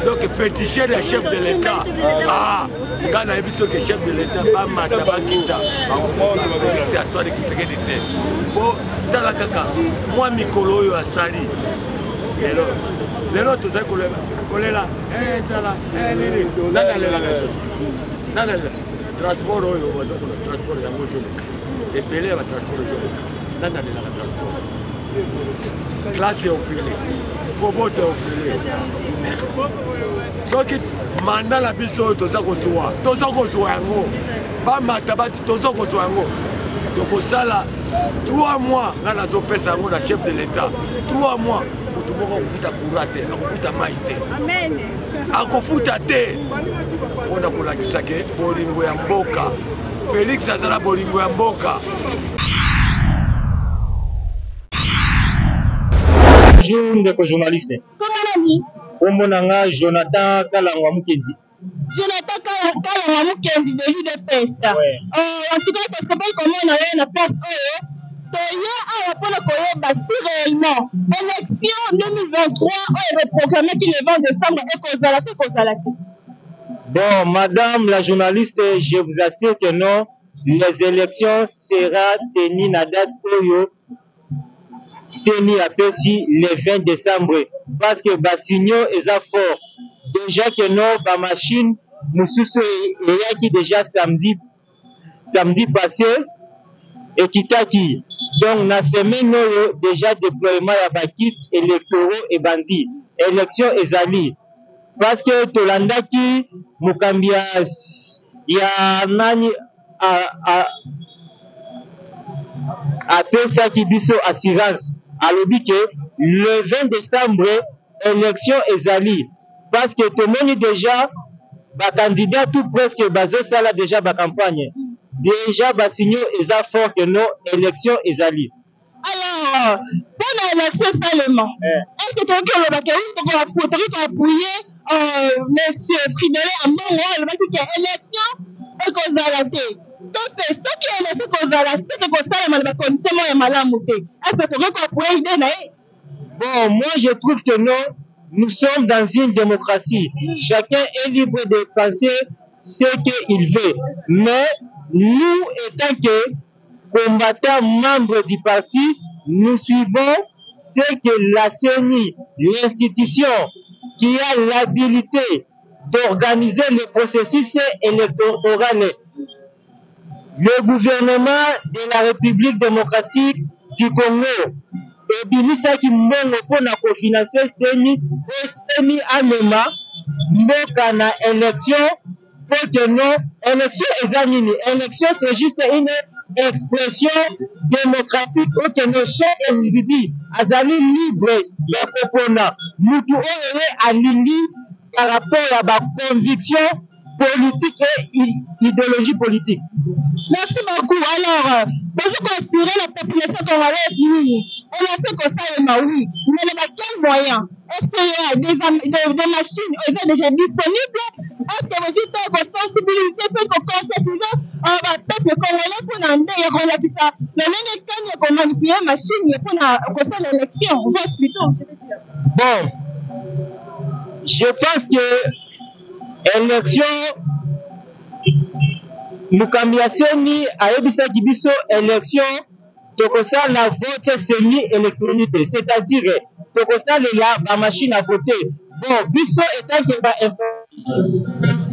Donc, féticheur et chef de l'État. Ah, quand on a vu que chef de l'État, c'est à toi de qui se dit. Bon, dans la caca, moi, Mikolo, à Sali. Les autres, vous avez collé là. Transport, transport, et Pelé va transport transport. Classe au filet, Kobote au filet. Ce qui manda la biso, tout ça qu'on soit, yango. Pas mataba, tout ça qu'on soit yango. Donc ça là, 3 mois, dans la zone sango, la chef de l'État. 3 mois, pour tout le monde, on fout à Kourate, on fout à Maïté. Amen. On fout à Té. On a pour la Kisake, Bolingo Yamboka. Félix Azala Bolingo Yamboka. Bonjour, les journalistes. Comment on Jonathan Kalangwa Mukendi. Jonathan Kalangwa Mukendi de l'UDPS. En tout cas, parce que comment on a la place si réellement, élection 2023 est reprogrammée qui le 20 décembre et Kozalaki. Bon, madame la journaliste, je vous assure que non, les élections seront tenues à date où c'est mis à Pessi le 20 décembre. Parce que Bassigno est fort. Déjà que non, la machine, nous sommes qui déjà samedi passé. Et Kitaki. Donc, la semaine, déjà déploiement à Bakit, électoraux et bandits. Élection Ezali. Parce que Tolanda qui, Mukambia, il y a Nani à Pesa qui biso assurance. Alors, que le 20 décembre, élection Ezali. Parce que tout le monde déjà, le candidat tout presque, bazo sala déjà la campagne. Déjà, Bassigno est fort que nos élections Ezali. Alors, pour l'élection seulement, est-ce que tu as appuyé M. Fridolin à mon rôle, le mec qui est élection et Kozalate. Donc, ce qui est élection Kozalate, c'est que Kozalate a condition de malamouté. Est-ce que tu as appuyé l'idée? Bon, moi je trouve que non, nous sommes dans une démocratie. Chacun est libre de penser ce qu'il veut. Mais nous, étant que combattants membres du parti, nous suivons ce que la CENI, l'institution qui a l'habilité d'organiser le processus électoral, le gouvernement de la République démocratique du Congo, et Binisa qui monte pour financer CENI et CENI Amema, Mokana élection. Pour que non, élection examinée. Élection, c'est juste une expression démocratique où que nos chefs individus, azali libre, yakopona, nous tous aligné par rapport à ma conviction politique et idéologie politique. Merci beaucoup. Alors, pour considérer la population congolaise, oui, on a fait que ça, oui, mais dans quel moyen? Est-ce qu'il y a des machines déjà disponibles? Est-ce que vous dites que vos sensibilités peuvent concrétiser le peuple congolais pour l'amener ça? Mais même quand on manipule une machine pour faire l'élection, on va plutôt. Bon, je pense que l'élection, Mukambia Seni a ebisa kibiso élection, tokosa la vote semi-électronique, c'est-à-dire tokosa la machine à voter. Bon, biso étant que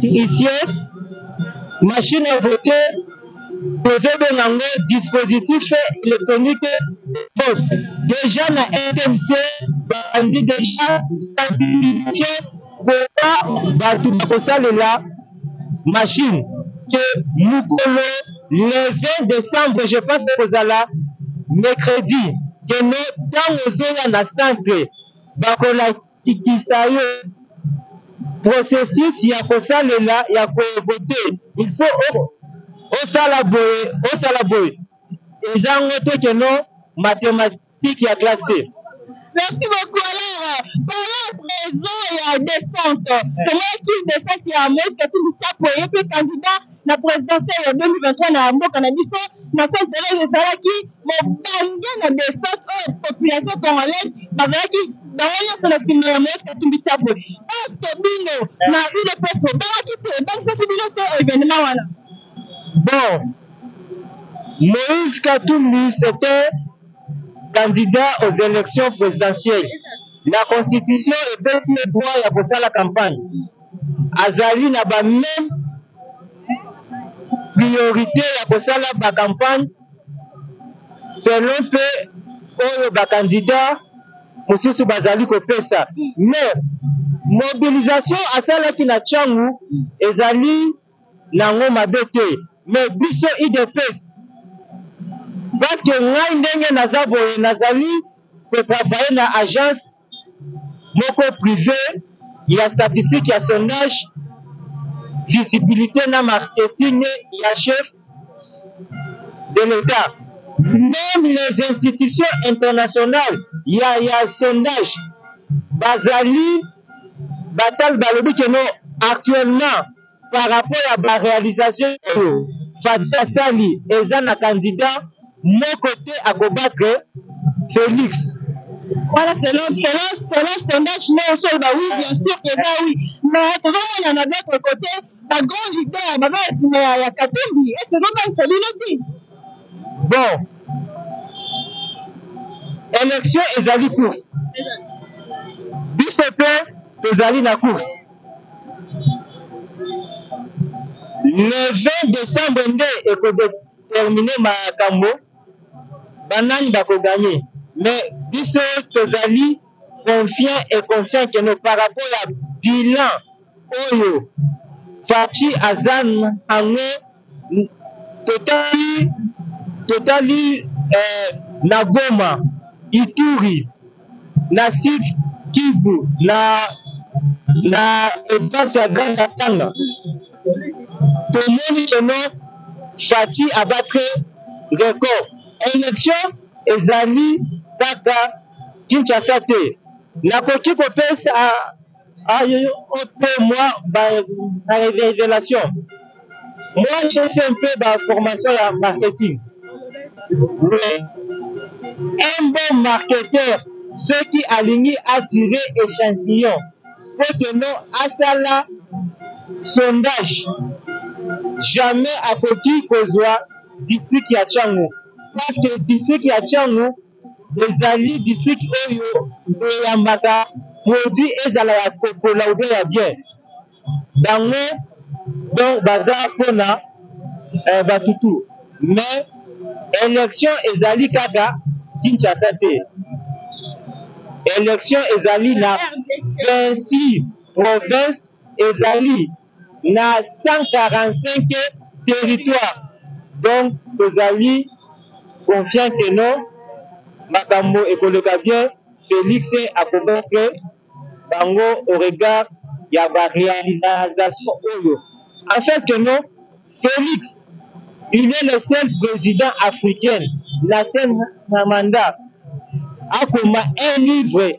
ici, machine à voter, posez un dispositif électronique vote. Déjà, la NTMC a dit déjà sensibilisation pour tokosa la machine. Que Moukolo, le 20 décembre, je pense que vous allez mercredi, que nous, dans nos zones dans centre, bakola kikisayo, processus, il y a que ça, il y a que voter. Il faut, au salaboy, ils ont noté que non, mathématiques, il y a classe T. Merci beaucoup. Alors, par raison, il y a descente. C'est moi qui descend, il y a un mot que tout le temps, candidat la présidentielle en 2023 na mboka na biso na centre ezalaki mobanga na descente oyo population congolaise bazalaki bango nyonso na nsima ya Moïse Katumbi Tshapwe est-ce bino na UDPS bangaki te bangisaki bino te événement wana? Bon, Moïse Katumbi c'était candidat aux élections présidentielles. La constitution epesi ye droit ya kosala campagne. Azali na ba même priorité ya kosala ba campagne selon pe oyo ba candidat mosusu bazali kopesa. Mais mobilisation asalaki na Tchangu ezali nango mabe te. Mais biso IDPS parce que ngai ndenge naza boye nazali kotravaille na agence moko privé ya statistique ya sondage visibilité na marketing ya chef de l'État. Même les institutions internationales ya sondage bazali batal balobi keno actuellement par rapport à la réalisation Fatia Sali eza na candidat mon côté à combattre Félix. Voilà, selon sondage, non, oui, bien sûr que ça, oui. Mais vraiment, on a d'autre côté, la grande leader, il y a Katumbi, est-ce que l'on va se bon, élection ezali course. 17 ezali na course. Le 20 décembre, et que déterminer ma cambo, banani bako gagner. Mais biso tozali confiant et conscient que nous par rapport à bilan oyo Fachi Azan ango totali na Goma, Ituri, na Sud Kivu, na espace ya Grand Katanga. Tomoni que non Fachi a battu record. Élection ezali kaka Kinshasa te. Nakoki kopesa moi la révélation. Moi j'ai fait un peu de formation en marketing. Un bon marketeur, ceux qui alignent à tirer échantillon pour que nous asala sondage jamais à Koki Kozwa district ya Tchangu. Parce que district ya Tchangu, les alliés district Oyo et Yambaka produit ezala ya kokola ou bien bien. Dans donc bazar pona batutu. Mais élection ezali kaka Kinshasa te. Élection ezali na 26 provinces ezali na 145 territoires. Donc tozali confiant que non makambo ekoleka bien Félix a combattre bango au regard ya ba réalisation oyo. En fait que non Félix il est le seul président africain la seule mandat a comme un livre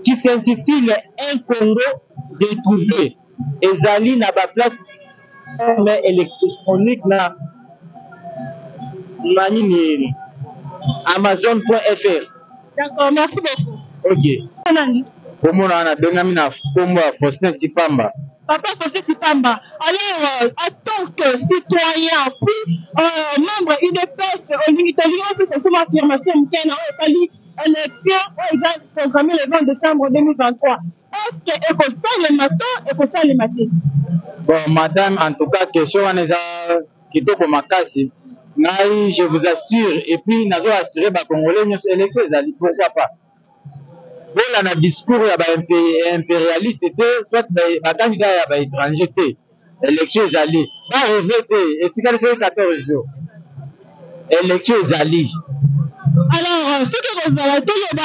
qui s'intitule Un Congo retrouvé. Ezali na ba plateforme électronique na manini Amazon.fr. D'accord, merci beaucoup. Ok. Comment on a donné na kombo Faustin Tipamba. Papa Faustin Tipamba. Alors, en tant que citoyen, puis membre UDPS, on dit que c'est une affirmation qui est élection programmée le 20 décembre 2023. Est-ce que Ekosal le matin, Ekosal le matin? Bon, madame, en tout cas, question on est à Kitoko Makasi. Je vous assure, et puis nous avons assuré les Congolais, nous élections, pourquoi pas? Voilà, dans le discours, il y a impérialiste, soit les candidats étrangers, élections, ils allaient. Pas rêver, et c'est sur 14 jours. Élections, ils allaient. Alors, ce que vous avez dit, c'est que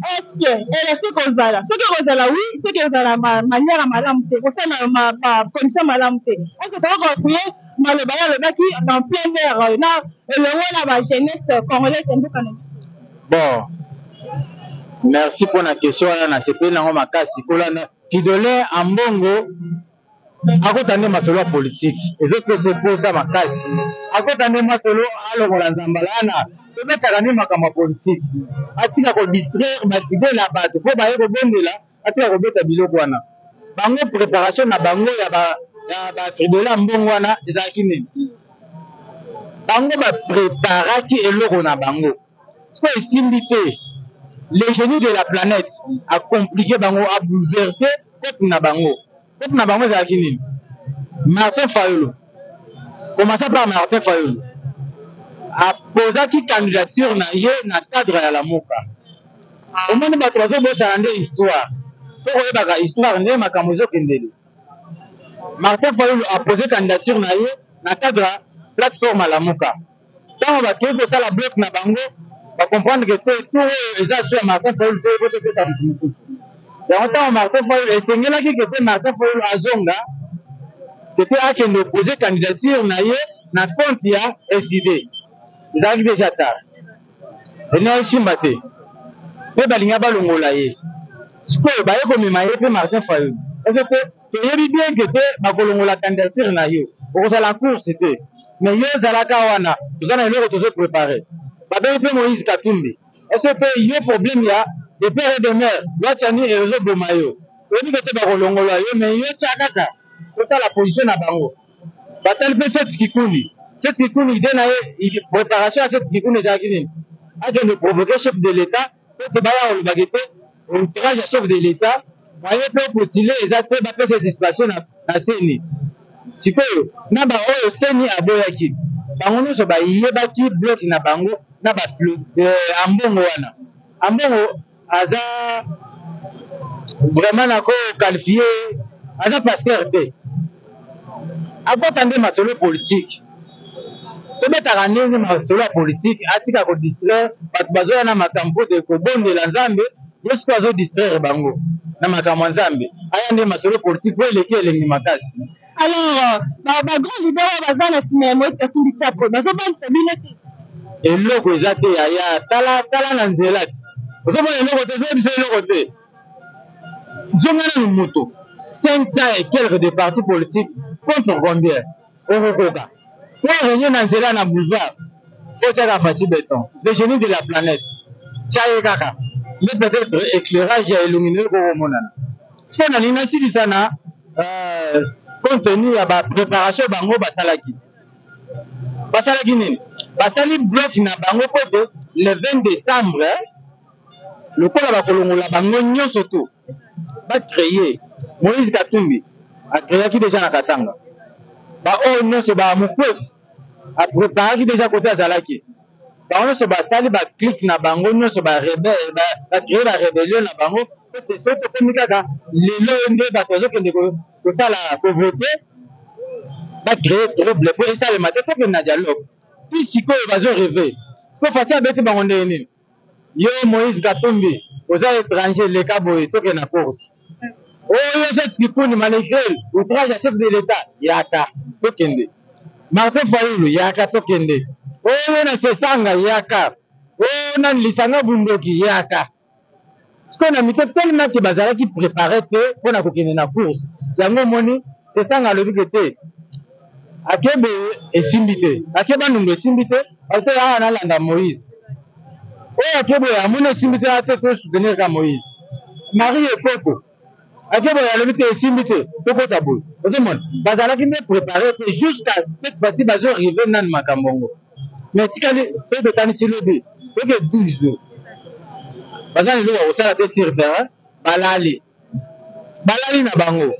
est-ce que élection kozala soki kozala oui soki kozala manière ya malamu te kosala condition malamu te est-ce que tokokuye maloba ya alobaki en plein air na elongo na bajeunesse congolaise mboka na bon merci pour la question wana nasepeli nango makasi kolanda fidole ambongo akotande masolo ya politique ezopesa posa makasi akotande masolo alokola nzambalana tobetaka nde makambo ya politique atika kodistraire bafidele ya bato mpo baye kobondela atika kobeta biloko wana bango préparation na bango ya bafidele ya mbongo wana ezalaki nini bango bapreparaki eloko na bango siko esimbi te le génie de la planète a compliqué bango a bouleversé peuple na bango ezalaki nini Martin Fayulu commença par Martin Fayulu aposaki candidature na ye na cadre ya lamuka omoni bato bazobosana nde histoire po koyebaka histoire nde makambo ezokendele Martin Fayulu apose candidature na ye na cadre ya plateforme ya lamuka ntango bakoki kosala bloc na bango bacomprendre ke te tout oyo eza so ya Martin Fayulu te ekotopesa motu mosusu yango ntango Martin Fayulu esengelaki ke te Martin Fayulu azonga kete akende opose candidature na ye na compte ya SID ezalaki deja tard ena esimba te mpe balinga balongola ye sikoyo baye komema ye mpe Martin Fayulu ese te toyebi bien ke te bakolongola candidature na yo okozala course te mais yo ozalaka wana toza na eloko tozoprépare babengi mpe Moïse Katumbi ese te yo problème ya de père et de mère lwatiani ezoboma yo toyebi ke te bakolongola yo mais yo tia kaka totala position na bango batali mpe Seth Kikuni ide na ye préparation ya Seth Kikuni ezalaki nini akende provoquer chef de l'état po te baya kolobaki te entourage ya chef de l'état moye mpe postule eza te bapesa participation na seni sikoyo na baoyo seni aboyaki bango nyonso bayebaki bloc na bango na ambongo wana ambongo aza vraiment nako qualifié aza pasteur te akota nde masolo politique tobetaka ndenge masolo ya politique atika kodistraire bato bazoya na makambo te kobondela nzambe ye siko azodistraire bango na makambo ya nzambe aya nde masolo politique po eleki elengi makasi alors bagrand leader oyo baza na nsima ya Moïse Katumbi Tshako bazobanisa bino te eloko eza te yaya tala na nzela ti ozomona eloko te ezoya biso eloko te zonga nanu moto 500 et quelques de partis politiques contre combien okokoka po réunion na nzela na boulevard fo tiaka Fati Beton le génie de la planète tia ye kaka mais peut-être éclairage ya elongi nde kokomonana so na lingi nasilisa na contenu ya bapréparation bango basalaki nini basali bloc na bango po te le 20 décembre lokola bakolongola bango nyonso to bacreye Moïse Katumbi acréaki déjà na Katanga baoyo nyonso bamokwefu apréparaki déjà kote azalaki bango nyonso basali baclique na bango nyonso bacreye barébellion na bango po te so tokomi kaka lelo nde bato bazokende kosala kovote bacreye trouble po esalema te tokende na dialogue puis sikoyo bazoreve siko Fati abeti bango ndenge nini yo Moïse Katumbi oza étranger leka boye tokende na course oyo Seth Kikuni malgré outrage ya chef de l'état yaka tokende Martin Fayulu yaka tokende oyo na Sesanga yaka oyo na Lisanga Bundoki yaka siko na mito tellement ke bazalaki préparé te mpona kokende na course yango moni Sesanga alobi ke te akebe esimbi te akeba nungo esimbi te ate awa nalanda Moïse oyo akebo ya moni esimbi te ate to soutenir ka Moïse Marie Efoko akebo ya lobi te esimbi te tokota boye ozomona bazalaki nde préparé te jusqu'à cette fois-ci bazorive nani makambongo mais tikali fe totanisi lobi toke 12 jours baza lelo bakosala te sur terrain balali na bango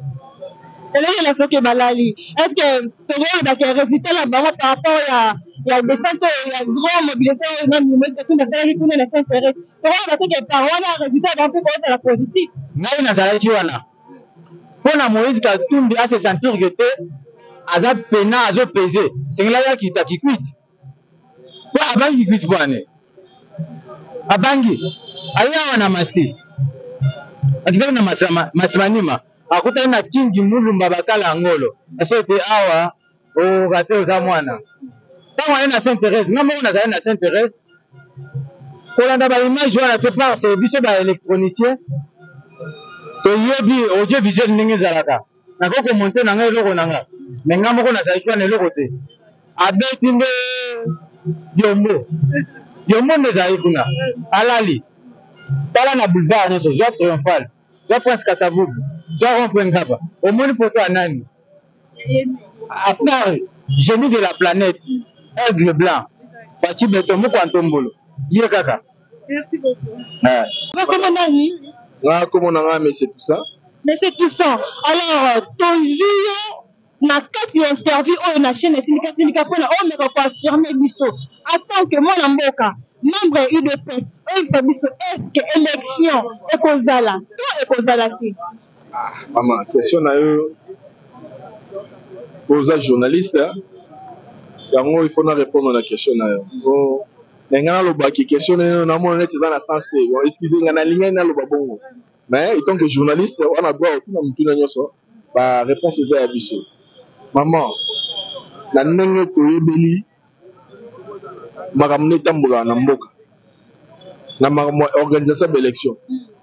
elenge na soki balali est-ce que tokoyebaka résultat na bango par rapport ya descente ya grand mobilisation oyo nani Moïse Katumbi asalaki kuna na Saint-Thérèse tokoyeba soki par wana résultat bango mpe kozala positif ngai nazalaki wana mpona Moïse Katumbi ase sentir ke te aza pena azopese sengelaki akita kikwiti po abangi kikwiti bwane abangi ayawa na masi akitaki na masimanima akutaki na kingi mulumba bakala ngolo aso ete awa okate oza mwana ntango aye na Saint-Thérèse nga moko nazali na Saint-Thérèse kolanda baimage wana te parce biso baélectronicien toyebi audiovisuel ndenge ezalaka nakoko monter na ngai eloko na nga mais nga moko nazali kwa na eloko te abeti nde Yombo nde ezali kuna alali tala na boulevard nyonso zwa triomphal zwa prince Kasavubu zwa rond-point Ngaba omoni photo ya nani à part génie de la planète aigle blanc Fachi Beto moko Antombolo ye kaka. Merci beaucoup. Comment nani? Comment on a mais c'est tout ça. Mais c'est tout ça. Alors, ton jour, na kati interview oyo na chaîne tika pona o meka ko affirmer biso en tant que moi na mboka membre UDPS oyo sa biso est-ce que élection ekozala to ekozala te. Maman, question na yo posa journaliste yango il faut na répondre à la question na yo. Bon, ngana lo ba ki question na mo net za na sens te. Bon, excusez ngana linga na lo ba bongo. Mais en tant que journaliste, on a droit tout na mutu na nyoso ba réponse za ya biso. Maman, la ndenge toyebeli makambo etambola na mboka na makambo organisation d'élection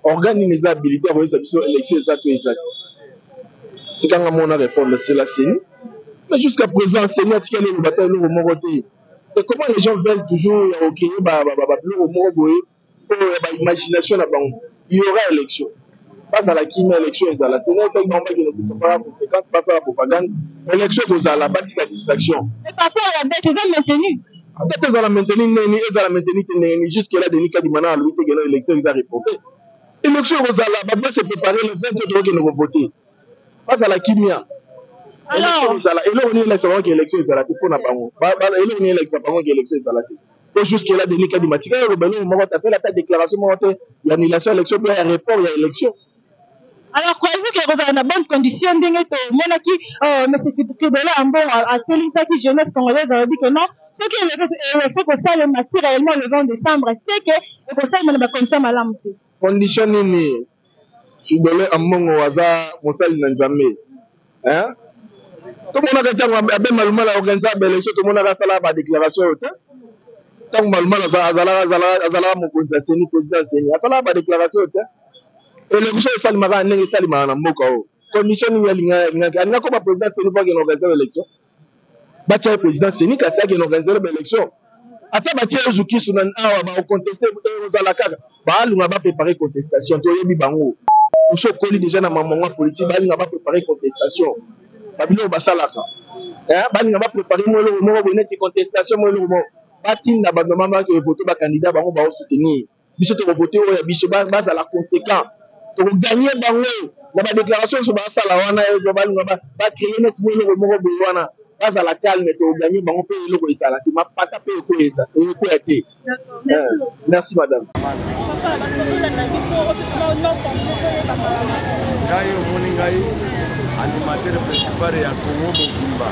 organiser les habilités à voyer biso élection exacte c'est quand on a répondre c'est la CENI mais jusqu'à présent CENI a tiré le bataille le moko te et comment les gens veulent toujours OK ba le moko boye pour imagination na bango il y aura élection pas à la kimia élection et à la CENI c'est normal que nous ne pas conséquence pas à la propagande élection aux à la bâtie la distraction mais par rapport à la date ils ont maintenu peut-être à la maintenir à la maintenir jusqu'à là Denis Kadimana à lui que l'élection ils a reporté élection aux à la base se préparer le 22 que nous vont voter pas à la kimia alors et là on est élection que élection ils a la pour na bango et là on est élection bango que élection ils a la et jusqu'à là Denis Kadimana tika rebelle mo va faire la déclaration mo va l'annulation élection puis un report il y a élection. Alors, croyez-vous que vous avez une bonne condition mais c'est que de là, en bon, à Télésa qui jeunesse congolaise, on a dit que non, ce qui est fait que ça, le massi réellement le 20 décembre, c'est que, et pour ça, il m'a comme ça, madame. Condition nini, si vous voulez, en mon hasard, mon salut n'enjamé. Hein? Tout le monde a été à Maluma, organisé à l'élection, tout le monde a fait la déclaration. Tant que Maluma a mon président Séni, a fait la déclaration. L'élection est salimara n'est salimara na mboka o condition ni yalinga ko ba président Séni pas que organiser l'élection ba tia président Séni ka sa que organiser l'élection ata ba tia zuki sunan awa ba contester aux la kaka ba lunga ba préparer contestation to yebi bango to so koli déjà na mamango politique ba lunga ba préparer contestation ba bilo ba salaka ba lunga ba préparer mo le mo boneti contestation mo le mo ba tinda ba mama que voter ba candidat bango ba soutenir biso to voter o ya biso ba za la conséquent to gagner bango na ba déclaration so ba sala wana yo ba lunga ba créer net mo le mo wana ba za la calme to gagner bango pe le ko isala ti ma pata pe ko esa to ko ete. Merci madame. Ngai omoni ngai animateur principal ya Congo Mobimba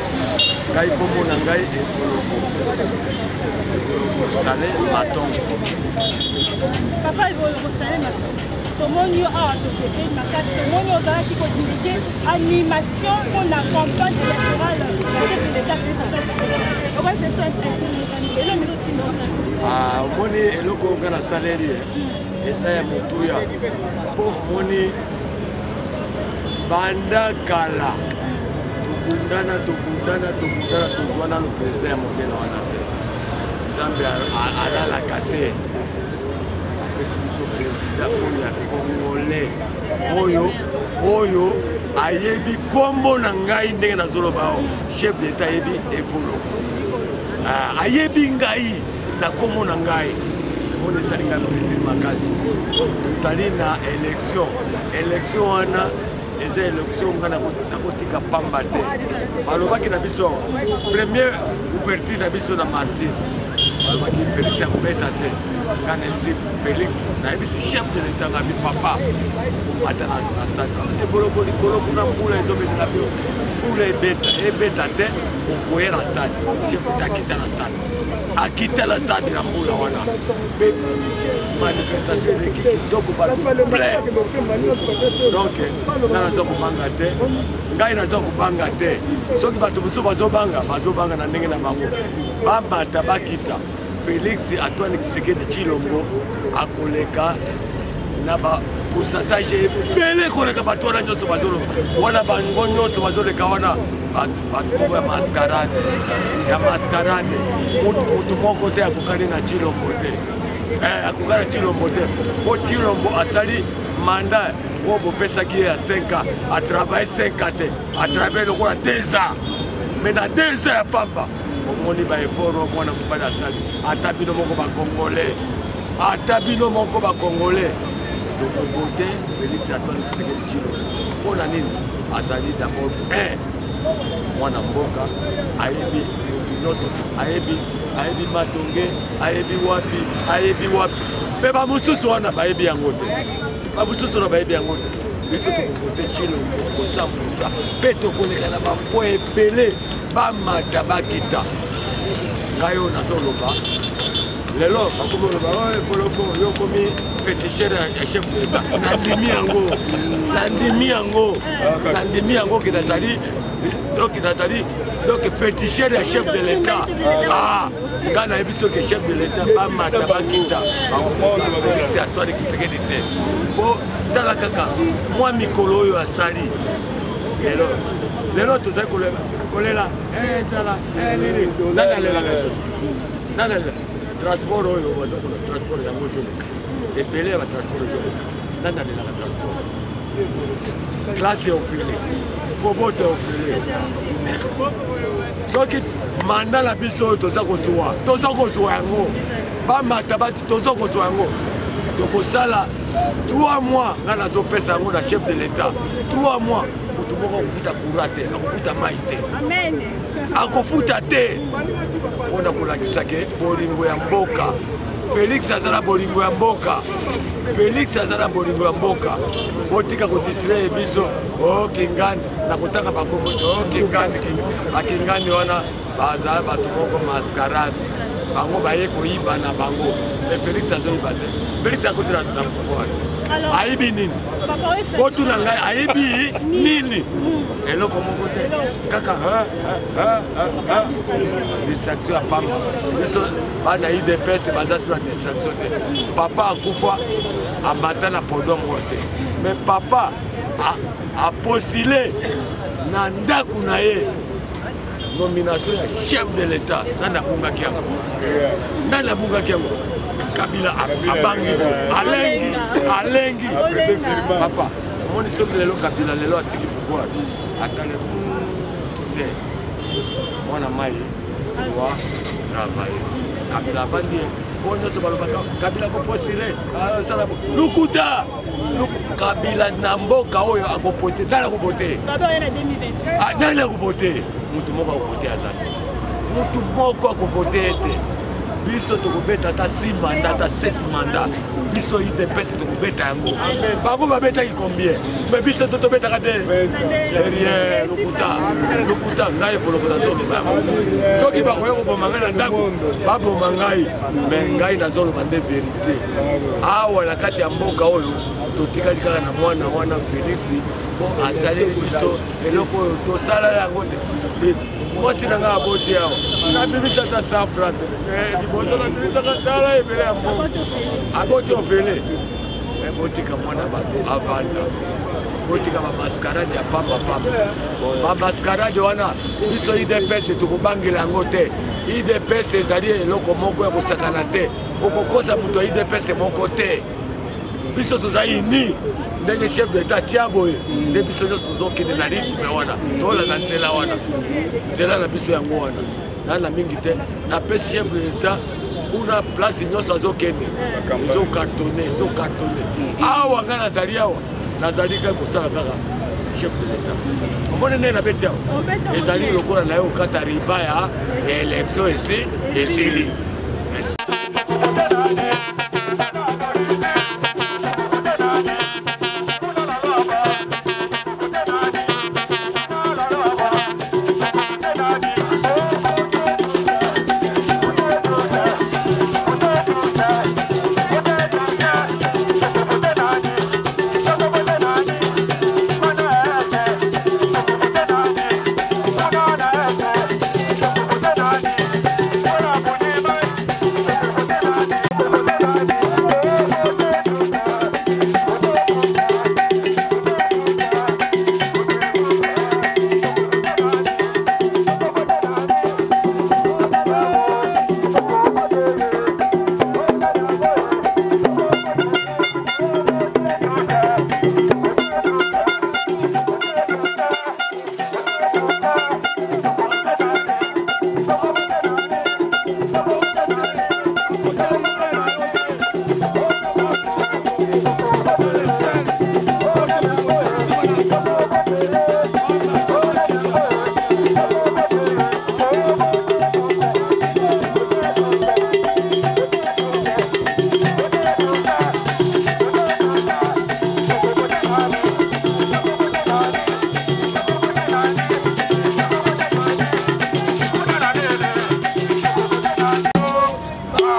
ngai kombo na ngai efoloko salé maton papa efoloko salé maton tomoni awa tosepeli makasi tomoni ozalaki kodirige animation mpo na campagne électorale ya chef de l'état omoni eloko oyo na saleli eza ya motuya mpo omoni banda kala tobundana tozwana le président ya modele wana te nzambe alalaka te apesi biso président oyo ya congolais oyo ayebi kombo na ngai ndenge nazoloba o chef d'état ayebi evoloko ayebi ngai na kombo na ngai omoni esali ngai plaisir makasi totali na élection wana eza élection nga nakotika pamba te balobaki na biso première ouverture na biso na Martin balobaki Félix akobeta te nga nayebisi Félix nayebisi chef de l'état ngabi papa komata na stade eboloko likolo kuna mbula ezobetela bio mbula ebeta te okoye na stade chef d'état akita na stade na mbula wana mpe manifestation eleki kitoko bato plein donc nga naza kobanga te ngai naza kobanga te soki bato mosusu bazobanga na ndenge na bango bamata bakita Félix Antoine Tshisekedi Tshilombo akoleka na pourcentage ebele koleka bato wana nyonso bazoloba wana bango nyonso bazoleka wana bato moko ya mascarade motu moko te akokani na Chilombo te akokani na Chilombo te po Chilombo asali mandat oyo bopesaki ye ya 5 ans atravaille 5 ans te atravaille lokola 2 ans mais na 2 ans ya pamba omoni baeffort oyo mwana mobali asali ata bino moko bakongolais tokovote Félix Antoine Tshisekedi Tshilombo mpona nini azali d'abord mwana mboka ayebi nyonso ayebi matonge ayebi wapi mpe bamosusu wana bayebi yango te biso tokovote Tshilombo ko 100% mpe tokoleka na bampo ebele bamata bakita ngai oyo nazoloba lelo bakomi oloba oyo poloko yokomi féticheur ya chef de l'État nandimi yango ke nazali donc féticheur ya chef de l'État nga nayebi soki chef de l'État bamata bakita Félix Antoine Tshisekedi te po tala kaka mwa mikolo oyo asali lelo tozali kolela tala nini nani alelaka soso nani transport oyo bazokola transport yango ezoleka ebele ya batransport ezoleka nani alelaka transport classe eofile kobote eofile soki manda na biso oyo toza kozwa yango bamata toza kozwa yango tokosala 3 mois nga nazopesa yango na chef de l'État 3 mois moto moko akofuta courant te akofuta mai te akofuta te mpona kolakisa ke bolingo ya mboka Félix azala bolingo ya mboka botika kodistrait biso kingani na kotanga bakombo bakingani wana bazala bato moko mascarade bango baye koyiba na bango mais Félix azoyiba te Félix akotela na pouvoir ayibi nini botuna ngai ayibi nini eloko moko te kaka distraction ya pamba biso bana UDPS baza sur la distraction te papa akufa amata na podo moko te mais papa apostulé na ndako na ye nomination ya chef de l'État nani abungaki yango Kabila abangi alengi papa omoni soki lelo Kabila lelo atiki pouvoir atale te mwana mai doit travailler Kabila abandi po nyonso balobaka Kabila kopostile lukuta Kabila na mboka oyo akopote nani akovote mutu moko akovote azali mutu moko akovote ete biso tokobeta ata 6 mandat ata 7 mandat biso UDPS tokobeta yango bango babetaki combien mais biso tobetaka te rien lokuta ngai poloko nazoloba yango soki bakoya koboma ngai na ndako baboma ngai mais ngai nazoloba nde verité awa na kati ya mboka oyo totikali kaka na mwana wana Félix po asali biso eloko oyo tosala yango te mwasi na nga aboti awa nabimisa ata 100 francs liboso nabimisaka tala ebele ya mboka aboti ofele botika mwana bato avanda botika bamascarade ya pamba bamascarade wana biso UDPS tokobangela yango te UDPS ezali eloko moko ya kosakana te okokosa moto ya UDPS moko te biso tozali ni ndenge chef d'État tia boye nde biso nyonso tozokende na rythme wana tola na nzela wana nzela na biso yango wana na mingi te napesi chef d'État kuna place nyonso azokende ezokartone awa nga nazali awa nazali kaka kosala kaka chef de l'État omoni nde nabeti awa ezali lokola na ye okata riba ya élection esili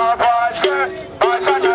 Avance,